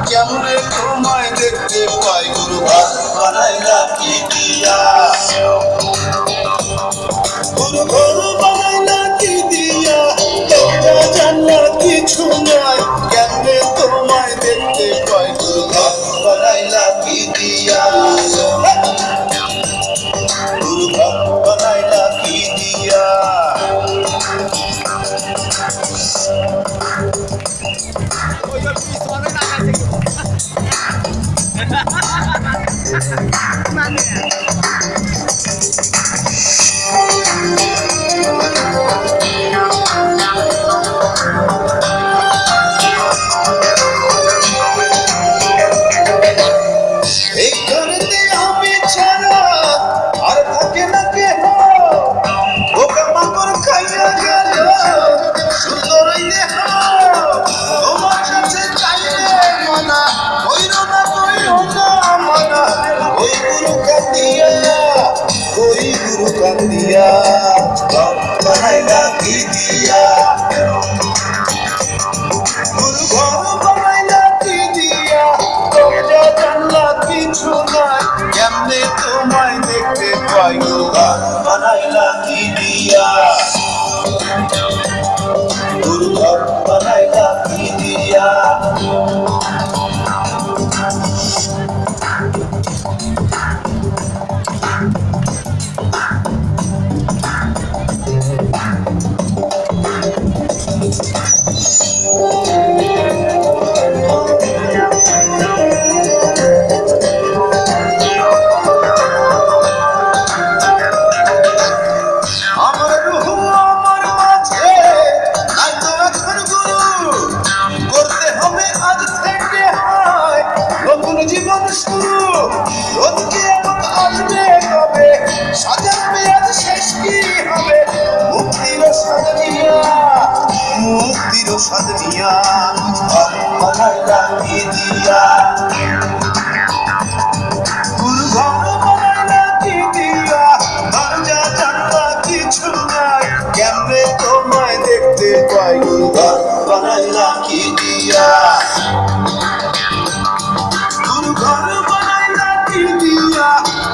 কেমনে তোমায় দেখতে পাই গুরু ঘর বানাইলা কি দিয়া গুরু ঘর বানাইলা কি দিয়া তোমরা জানলা কিছু নাই কেমনে তোমায় দেখতে পাই গুরু ঘর বানাইলা কি দিয়া গুরু ঘর বানাইলা কি দিয়া Kandia, banaila ki diya, guru ghar banaila ki diya, toja janla kichu nai, kemne tomay dekhte pai guru ghar banaila ki diya, guru ghar banaila ki diya. জীবন শুরু রোদকে এখন আসবে কবে সাজাবে আজ শেষ কি হবে মুক্তির সাজনিয়া বানাইলা কি দিয়া গুরু ঘর বানাইলা কি দিয়া দরজা জানলা কিছু নাই কেমনে তোমায় দেখতে পাই গুরু ঘর বানাইলা কি দিয়া ঘর বানাইলা কি দিয়া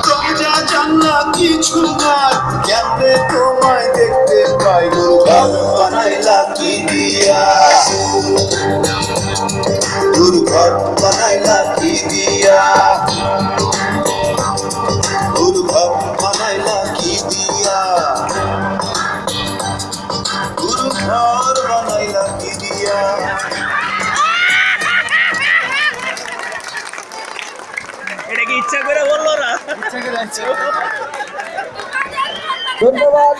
দরজা জানলা কিছু নাই কেমনে তোমায় দেখতে পাই গুরু ঘর বানাইলা কি দিয়া গুরু ঘর বানাইলা কি দিয়া গুরু ঘর বানাইলা কি দিয়া গুরু ঘর বানাইলা কি দিয়া এটা কি ইচ্ছা করে বললো না? ইচ্ছা করে আছে। ধন্যবাদ।